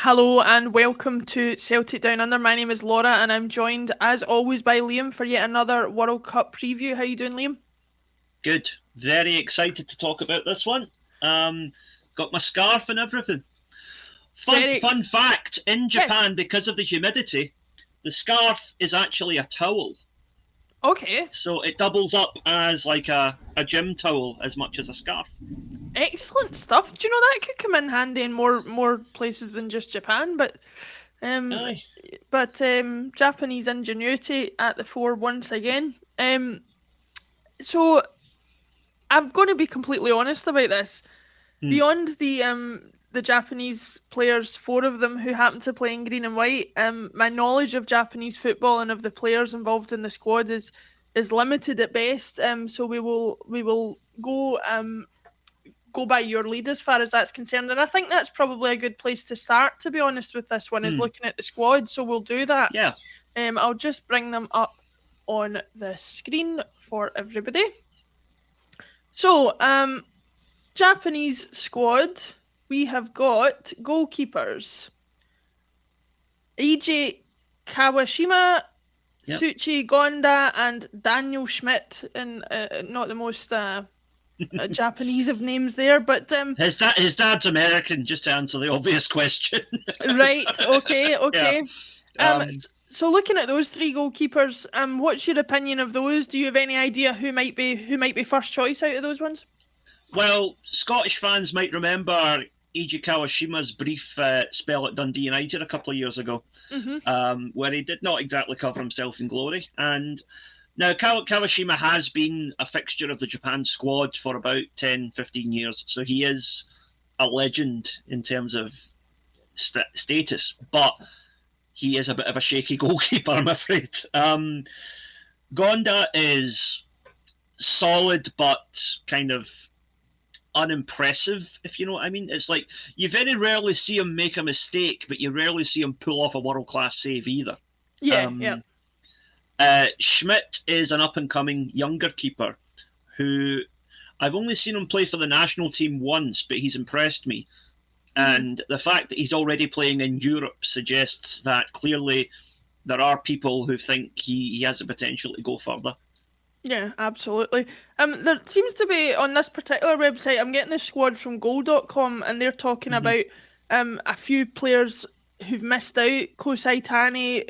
Hello and welcome to Celtic Down Under. My name is Laura and I'm joined as always by Liam for yet another World Cup preview. How you doing, Liam? Good. Very excited to talk about this one. Got my scarf and everything. Fun Very fun fact, in yes. Japan, because of the humidity, the scarf is actually a towel. Okay. So it doubles up as like a gym towel as much as a scarf. Excellent stuff. Do you know that could come in handy in more places than just Japan? Um Aye. Japanese ingenuity at the fore once again. So I'm going to be completely honest about this. Hmm. Beyond the Japanese players, four of them who happen to play in green and white, my knowledge of Japanese football and of the players involved in the squad is limited at best. So we will go by your lead as far as that's concerned, and I think that's probably a good place to start. To be honest with this one, is Hmm. looking at the squad. So we'll do that. Yeah. I'll just bring them up on the screen for everybody. So Japanese squad, we have got goalkeepers Eiji Kawashima, Yep. Suchi Gonda, and Daniel Schmidt. And not the most Japanese of names there, but His dad's American, just to answer the obvious question. right, okay, Yeah. okay. Um, So looking at those three goalkeepers, what's your opinion of those? Do you have any idea who might be first choice out of those ones? Well, Scottish fans might remember Eiji Kawashima's brief spell at Dundee United a couple of years ago, Mm-hmm. where he did not exactly cover himself in glory. And now Kawashima has been a fixture of the Japan squad for about 10, 15 years, so he is a legend in terms of status, but he is a bit of a shaky goalkeeper, I'm afraid. Gonda is solid, but kind of unimpressive, if you know what I mean. It's like you very rarely see him make a mistake, but you rarely see him pull off a world class save either. Yeah, yeah. Um, Schmidt is an up and coming younger keeper who I've only seen him play for the national team once, but he's impressed me. Mm-hmm. And the fact that he's already playing in Europe suggests that clearly there are people who think he has the potential to go further. Yeah, absolutely. There seems to be on this particular website, I'm getting the squad from goal.com and they're talking Mm-hmm. about a few players who've missed out. Kosai Tani,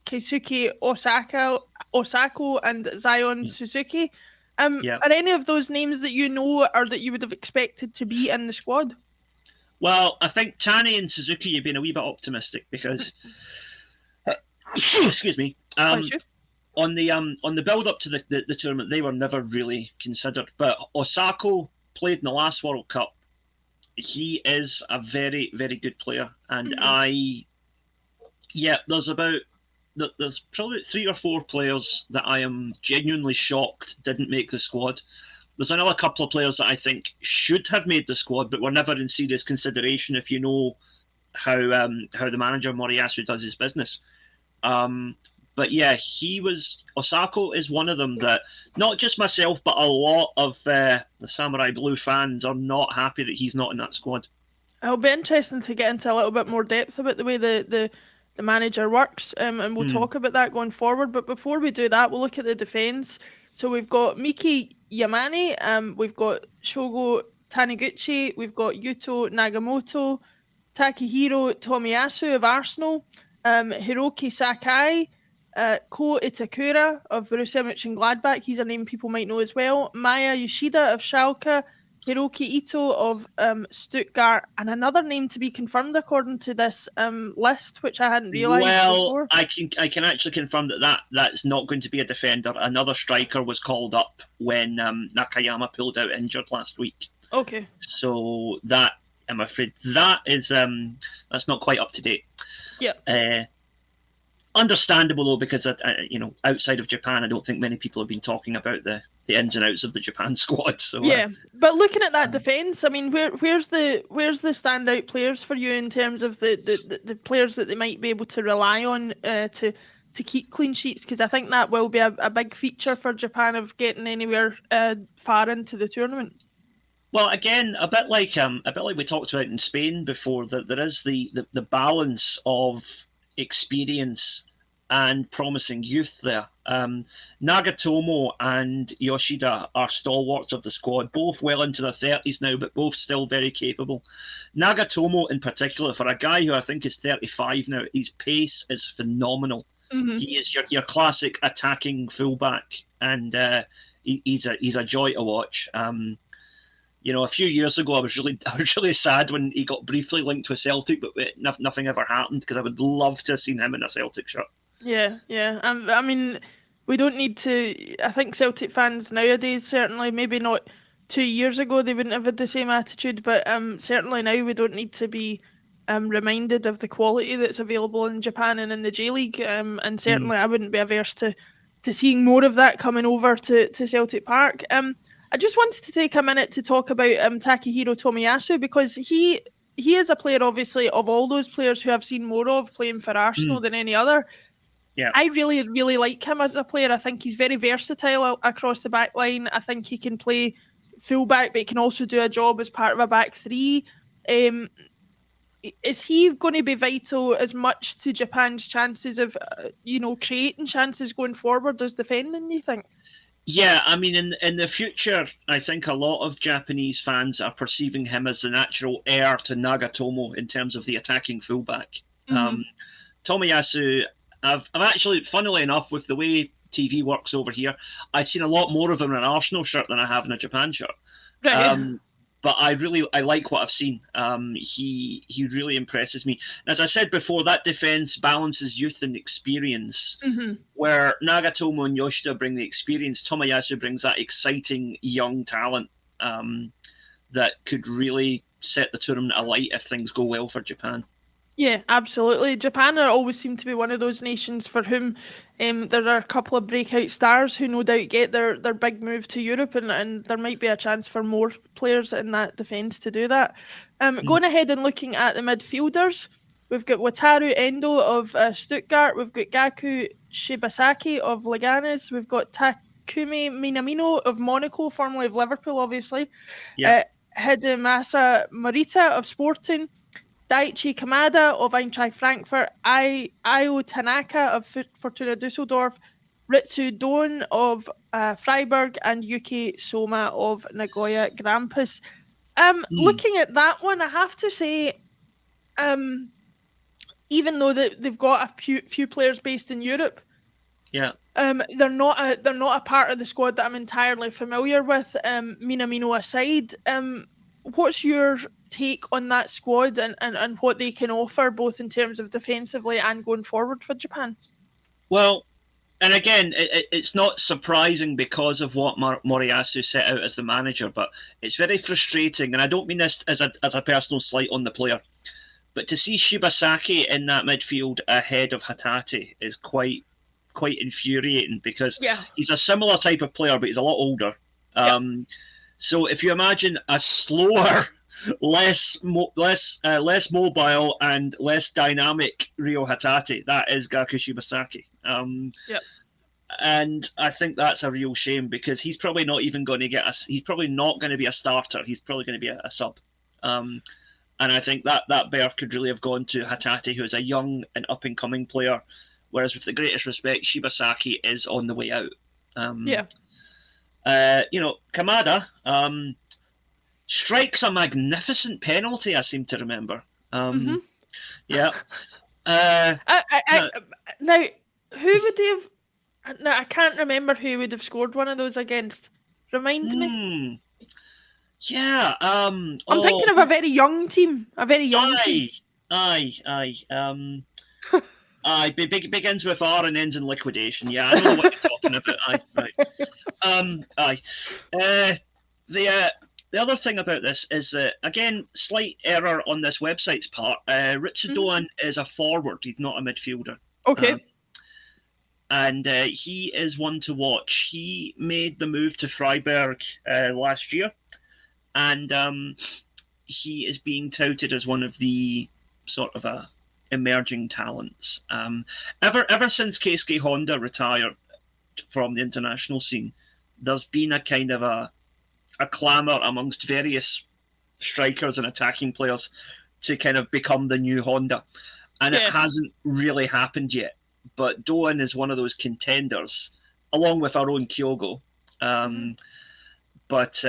Keisuke Osako and Zion Suzuki. Yeah. Are any of those names that you know or that you would have expected to be in the squad? Well, I think Tani and Suzuki have been a wee bit optimistic because excuse me. Bless you. On the build up to the tournament, they were never really considered. But Osako played in the last World Cup. He is a very very good player, and Hmm. yeah, there's probably three or four players that I am genuinely shocked didn't make the squad. There's another couple of players that I think should have made the squad, but were never in serious consideration. If you know how the manager Moriyasu does his business. Um, but yeah, he was Osako is one of them that not just myself, but a lot of the Samurai Blue fans are not happy that he's not in that squad. It'll be interesting to get into a little bit more depth about the way the manager works, and we'll Hmm. talk about that going forward. But before we do that, we'll look at the defence. So we've got Miki Yamane, we've got Shogo Taniguchi, we've got Yuto Nagamoto, Takahiro Tomiyasu of Arsenal, Hiroki Sakai, Ko Itakura of Borussia Mönchengladbach. He's a name people might know as well. Maya Yoshida of Schalke, Hiroki Ito of Stuttgart, and another name to be confirmed according to this list, which I hadn't realised Well, before. I can actually confirm that's not going to be a defender. Another striker was called up when Nakayama pulled out injured last week. Okay. So that I'm afraid that's not quite up to date. Yeah. Uh, Understandable though, because outside of Japan, I don't think many people have been talking about the ins and outs of the Japan squad. So Yeah, but looking at that um, defence, I mean, where's the standout players for you in terms of the players that they might be able to rely on to keep clean sheets? Because I think that will be a big feature for Japan of getting anywhere far into the tournament. Well, again, a bit like we talked about in Spain before, that there is the balance of experience and promising youth there. Nagatomo and Yoshida are stalwarts of the squad, both well into their 30s now, but both still very capable. Nagatomo, in particular, for a guy who I think is 35 now, his pace is phenomenal. Mhm. He is your classic attacking fullback, and he's a joy to watch. A few years ago, I was really sad when he got briefly linked with Celtic, but nothing ever happened, because I would love to have seen him in a Celtic shirt. Yeah, yeah. I mean, we don't need to. I think Celtic fans nowadays, certainly, maybe not 2 years ago, they wouldn't have had the same attitude, but certainly now we don't need to be reminded of the quality that's available in Japan and in the J League. And certainly, I wouldn't be averse to seeing more of that coming over to Celtic Park. I just wanted to take a minute to talk about Takahiro Tomiyasu, because he is a player, obviously, of all those players who I've seen more of playing for Arsenal than any other. Yeah. I really, really like him as a player. I think he's very versatile across the back line. I think he can play fullback, but he can also do a job as part of a back three. Is he going to be vital as much to Japan's chances of, creating chances going forward as defending, you think? Yeah, I mean, in the future, I think a lot of Japanese fans are perceiving him as the natural heir to Nagatomo in terms of the attacking fullback. Tomiyasu, I've actually, funnily enough, with the way TV works over here, I've seen a lot more of him in an Arsenal shirt than I have in a Japan shirt. Right. But I like what I've seen. He really impresses me. As I said before, that defense balances youth and experience. Where Nagatomo and Yoshida bring the experience, Tomiyasu brings that exciting young talent that could really set the tournament alight if things go well for Japan. Yeah, absolutely. Japan always seem to be one of those nations for whom there are a couple of breakout stars who no doubt get their big move to Europe, and there might be a chance for more players in that defence to do that. Going ahead and looking at the midfielders, we've got Wataru Endo of Stuttgart, we've got Gaku Shibasaki of Leganes, we've got Takumi Minamino of Monaco, formerly of Liverpool, obviously. Yeah. Hidemasa Morita of Sporting, Daichi Kamada of Eintracht Frankfurt, Ayo Tanaka of Fortuna Düsseldorf, Ritsu Don of Freiburg, and Yuki Soma of Nagoya Grampus. Looking at that one, I have to say, even though they've got a few players based in Europe, they're not a part of the squad that I'm entirely familiar with. Minamino aside, what's your take on that squad and what they can offer, both in terms of defensively and going forward for Japan? Well, and again, it's not surprising because of what Moriyasu set out as the manager, but it's very frustrating, and I don't mean this as a personal slight on the player, but to see Shibasaki in that midfield ahead of Hatate is quite infuriating, because he's a similar type of player, but he's a lot older. So if you imagine a slower, less mobile and less dynamic Ryo Hatate, that is Gaku Shibasaki. And I think that's a real shame, because he's probably not even going to he's probably not going to be a starter. He's probably going to be a sub. And I think that berth could really have gone to Hatate, who is a young and up and coming player. Whereas, with the greatest respect, Shibasaki is on the way out. Kamada strikes a magnificent penalty, I seem to remember. Yeah. Now, who would they have? No, I can't remember who would have scored one of those against. Remind me. Yeah. I'm thinking of a very young team. Team. Aye. Begins with R and ends in liquidation. Yeah, I know what you're talking about. Aye. The other thing about this is that, again, slight error on this website's part. Ritsudoan is a forward. He's not a midfielder. Okay. And he is one to watch. He made the move to Freiburg last year, and he is being touted as one of the sort of emerging talents. Ever since Keisuke Honda retired from the international scene, there's been a kind of a a clamour amongst various strikers and attacking players to kind of become the new Honda, and it hasn't really happened yet. But Doan is one of those contenders, along with our own Kyogo. But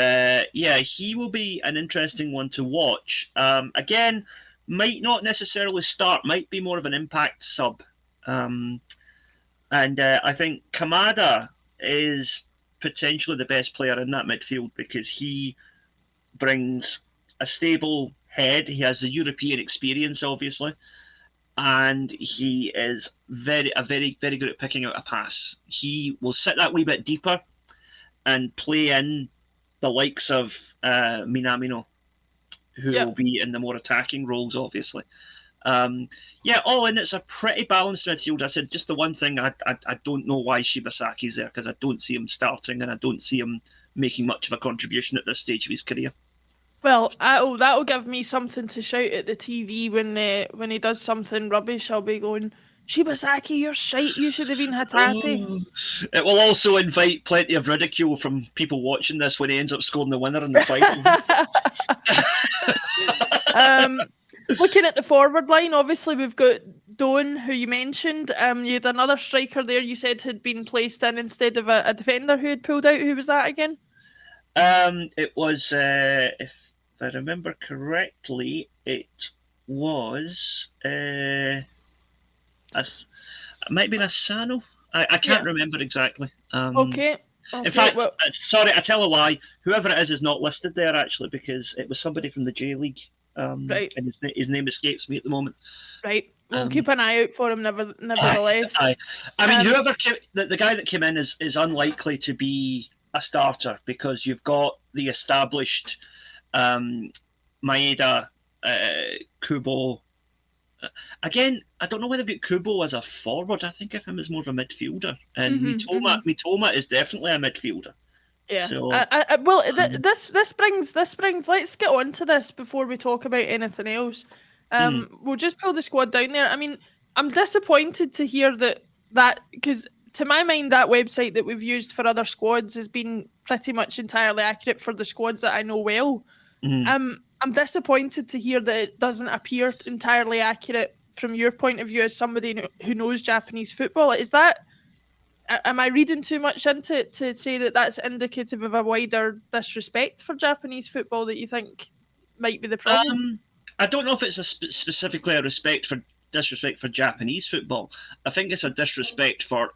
yeah, he will be an interesting one to watch. Again, might not necessarily start, might be more of an impact sub. And I think Kamada is potentially the best player in that midfield because he brings a stable head. He has the European experience, obviously, and he is very good at picking out a pass. He will sit that wee bit deeper and play in the likes of Minamino, who will be in the more attacking roles, obviously. Yeah, all in, it's a pretty balanced midfield. I said just the one thing, I don't know why Shibasaki's there, because I don't see him starting and I don't see him making much of a contribution at this stage of his career. Well, that'll give me something to shout at the TV when he does something rubbish. I'll be going, Shibasaki, you're shite. You should have been Hatate. Oh. It will also invite plenty of ridicule from people watching this when he ends up scoring the winner in the final. Looking at the forward line, obviously we've got Doan, who you mentioned. You had another striker there you said had been placed in instead of a defender who had pulled out. Who was that again? It was, if I remember correctly, it was it might have been Asano. I can't remember exactly. Okay. In fact, sorry, I tell a lie. Whoever it is not listed there actually because it was somebody from the J League. Right. And his name escapes me at the moment. Right. We'll keep an eye out for him nevertheless. I mean, whoever the guy that came in is unlikely to be a starter because you've got the established Maeda, Kubo. Again, I don't know whether to put Kubo as a forward. I think of him as more of a midfielder. And Mitoma is definitely a midfielder. Yeah. So, this brings. Let's get on to this before we talk about anything else. We'll just pull the squad down there. I mean, I'm disappointed to hear that because to my mind, that website that we've used for other squads has been pretty much entirely accurate for the squads that I know well. I'm disappointed to hear that it doesn't appear entirely accurate from your point of view as somebody who knows Japanese football. Is that? Am I reading too much into it to say that that's indicative of a wider disrespect for Japanese football that you think might be the problem? I don't know if it's specifically a disrespect for Japanese football. I think it's a disrespect for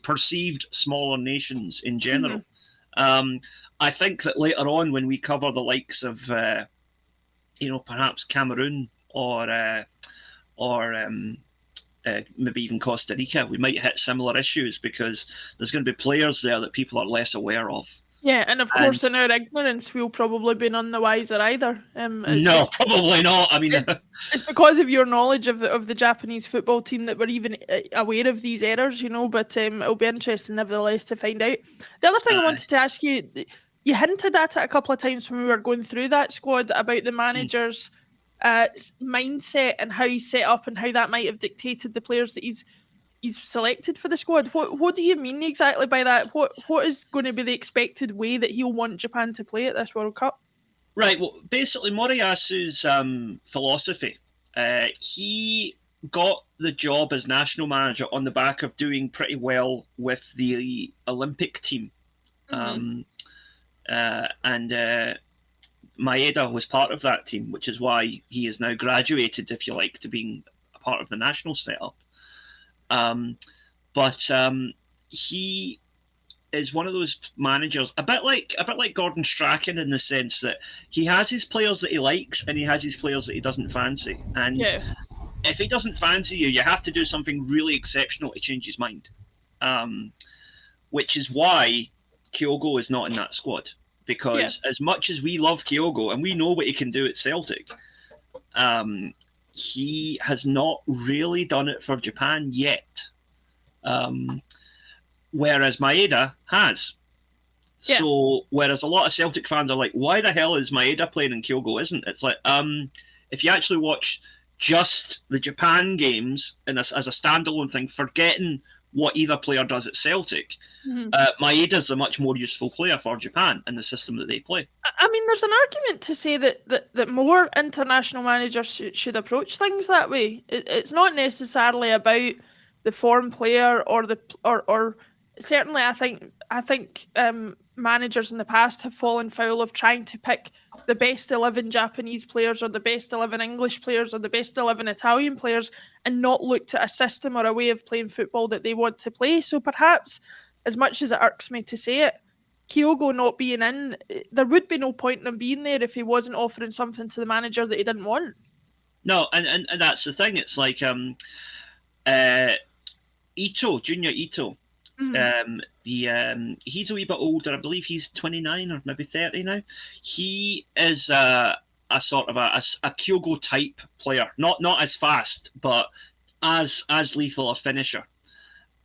perceived smaller nations in general. I think that later on when we cover the likes of, perhaps Cameroon or maybe even Costa Rica, we might hit similar issues because there's going to be players there that people are less aware of. Yeah, and of course, in our ignorance, we'll probably be none the wiser either. No, probably not. I mean, it's because of your knowledge of the Japanese football team that we're even aware of these errors, But it'll be interesting, nevertheless, to find out. The other thing I wanted to ask you, you hinted at it a couple of times when we were going through that squad about the manager's mindset and how he's set up and how that might have dictated the players that he's selected for the squad. What do you mean exactly by that? What is going to be the expected way that he'll want Japan to play at this World Cup? Right. Well, basically, Moriyasu's philosophy. He got the job as national manager on the back of doing pretty well with the Olympic team, and Maeda was part of that team, which is why he is now graduated, if you like, to being a part of the national setup. But he is one of those managers, a bit like Gordon Strachan, in the sense that he has his players that he likes and he has his players that he doesn't fancy. And if he doesn't fancy you, you have to do something really exceptional to change his mind. Which is why Kyogo is not in that squad. Because as much as we love Kyogo and we know what he can do at Celtic, he has not really done it for Japan yet. Whereas Maeda has. Yeah. So, whereas a lot of Celtic fans are like, why the hell is Maeda playing and Kyogo isn't? It's like, if you actually watch just the Japan games as a standalone thing, forgetting what either player does at Celtic. Maeda's a much more useful player for Japan in the system that they play. I mean, there's an argument to say that more international managers should approach things that way. It's not necessarily about the form player or certainly I think managers in the past have fallen foul of trying to pick the best 11 Japanese players or the best 11 English players or the best 11 Italian players and not looked at a system or a way of playing football that they want to play. So perhaps, as much as it irks me to say it, Kyogo not being in, there would be no point in him being there if he wasn't offering something to the manager that he didn't want. No, and that's the thing. It's like Ito, Junior Ito. He's a wee bit older. I believe he's 29 or maybe 30 now. He is a sort of a Kyogo type player, not as fast, but as lethal a finisher.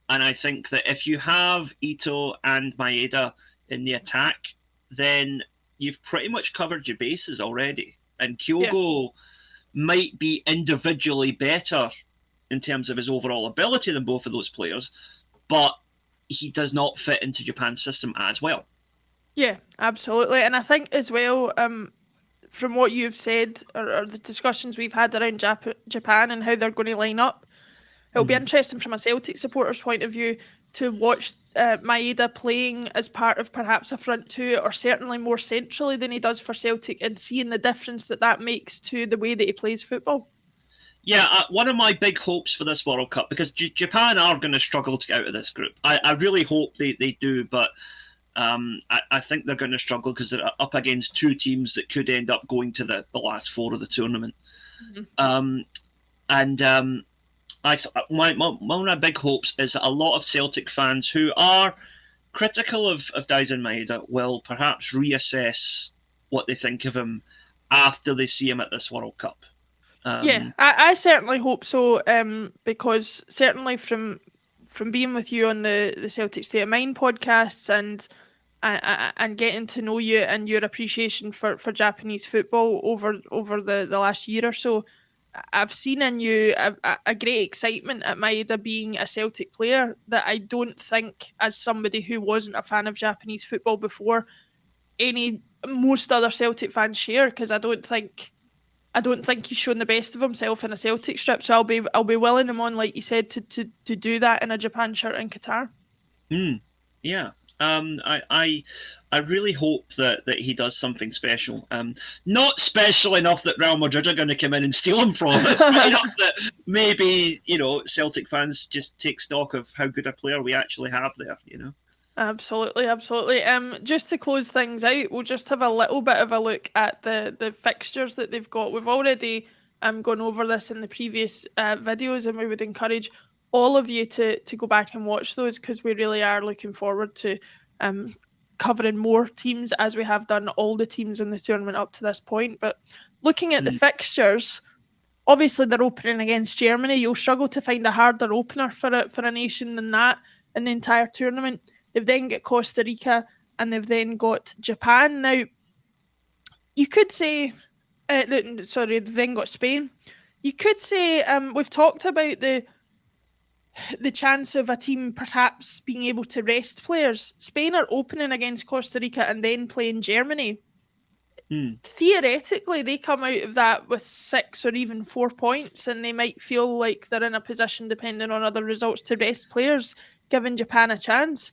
And I think that if you have Ito and Maeda in the attack, then you've pretty much covered your bases already. And Kyogo might be individually better in terms of his overall ability than both of those players, but he does not fit into Japan's system as well. Yeah, absolutely. And I think as well, from what you've said or the discussions we've had around Japan and how they're going to line up, it'll be interesting from a Celtic supporter's point of view to watch Maeda playing as part of perhaps a front two or certainly more centrally than he does for Celtic and seeing the difference that makes to the way that he plays football. Yeah, one of my big hopes for this World Cup, because Japan are going to struggle to get out of this group. I really hope they do, but I think they're going to struggle because they're up against two teams that could end up going to the last four of the tournament. One of my big hopes is that a lot of Celtic fans who are critical of Daisen Maeda will perhaps reassess what they think of him after they see him at this World Cup. I certainly hope so, because certainly from being with you on the Celtic State of Mind podcasts and getting to know you and your appreciation for Japanese football over the last year or so, I've seen in you a great excitement at Maeda being a Celtic player that I don't think, as somebody who wasn't a fan of Japanese football before, most other Celtic fans share, because I don't think he's shown the best of himself in a Celtic strip. So I'll be willing him on, like you said, to do that in a Japan shirt in Qatar. Yeah. I really hope that he does something special. Not special enough that Real Madrid are going to come in and steal him from us, but enough that maybe, Celtic fans just take stock of how good a player we actually have there, Absolutely. Just to close things out, we'll just have a little bit of a look at the fixtures that they've got. We've already gone over this in the previous videos, and we would encourage all of you to go back and watch those, because we really are looking forward to covering more teams, as we have done all the teams in the tournament up to this point. But looking at the fixtures, obviously they're opening against Germany. You'll struggle to find a harder opener for a nation than that in the entire tournament. They've then got Costa Rica and they've then got Japan. Now, you could say, they've then got Spain. You could say we've talked about the chance of a team perhaps being able to rest players. Spain are opening against Costa Rica and then playing Germany. Theoretically, they come out of that with 6 or even 4 points, and they might feel like they're in a position, depending on other results, to rest players, giving Japan a chance.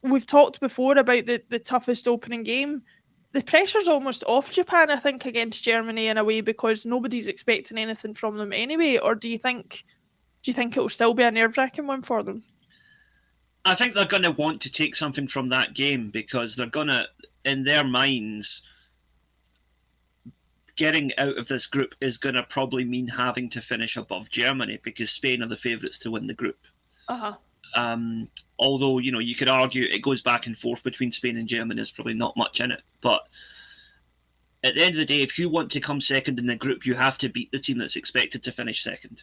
We've talked before about the toughest opening game. The pressure's almost off Japan, I think, against Germany in a way, because nobody's expecting anything from them anyway. Or do you think it will still be a nerve-wracking one for them? I think they're going to want to take something from that game, because they're going to, in their minds, getting out of this group is going to probably mean having to finish above Germany, because Spain are the favourites to win the group. Although, you could argue it goes back and forth between Spain and Germany. There's probably not much in it. But at the end of the day, if you want to come second in the group, you have to beat the team that's expected to finish second.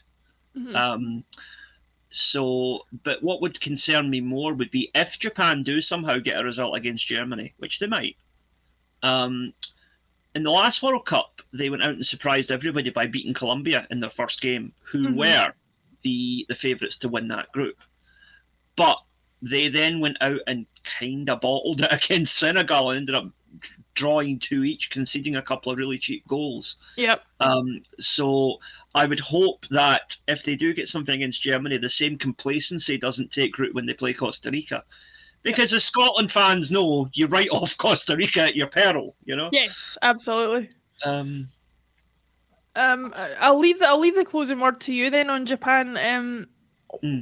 But what would concern me more would be if Japan do somehow get a result against Germany, which they might. In the last World Cup, they went out and surprised everybody by beating Colombia in their first game, who were be the favourites to win that group. But they then went out and kind of bottled it against Senegal and ended up drawing 2 each, conceding a couple of really cheap goals. Yep. So I would hope that if they do get something against Germany, the same complacency doesn't take root when they play Costa Rica. Because as Scotland fans know, you write off Costa Rica at your peril, you know? Yes, absolutely. Um, I'll leave the closing word to you then on Japan.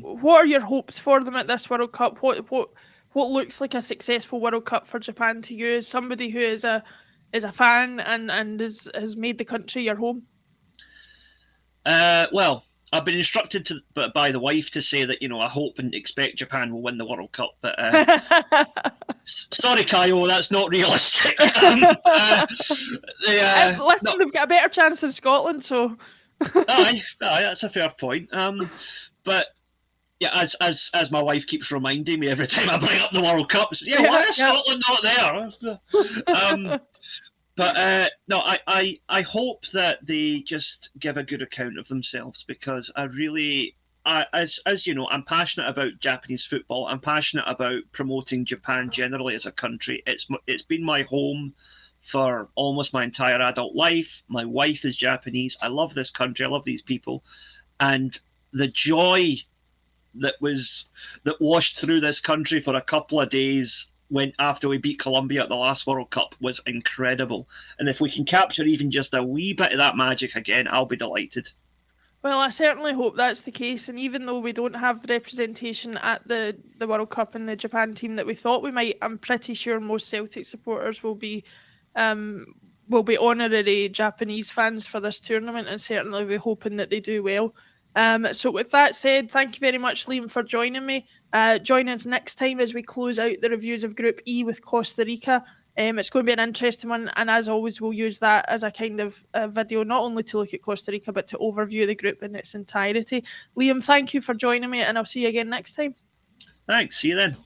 What are your hopes for them at this World Cup? What looks like a successful World Cup for Japan to you as somebody who is a fan and has made the country your home? Well, I've been instructed by the wife to say that, I hope and expect Japan will win the World Cup. But sorry, Kaio, that's not realistic. Listen, they've got a better chance than Scotland, so. aye, that's a fair point. But yeah, as my wife keeps reminding me every time I bring up the World Cup, why is Scotland not there? No, I hope that they just give a good account of themselves, because as you know, I'm passionate about Japanese football. I'm passionate about promoting Japan generally as a country. It's been my home for almost my entire adult life. My wife is Japanese. I love this country. I love these people, and the joy that washed through this country for a couple of days after we beat Colombia at the last World Cup was incredible. And if we can capture even just a wee bit of that magic again, I'll be delighted. Well, I certainly hope that's the case. And even though we don't have the representation at the World Cup in the Japan team that we thought we might, I'm pretty sure most Celtic supporters will be honorary Japanese fans for this tournament, and certainly we're hoping that they do well. So with that said, thank you very much, Liam, for joining me. Join us next time as we close out the reviews of Group E with Costa Rica. It's going to be an interesting one, and as always, we'll use that as a kind of video, not only to look at Costa Rica, but to overview the group in its entirety. Liam, thank you for joining me, and I'll see you again next time. Thanks. See you then.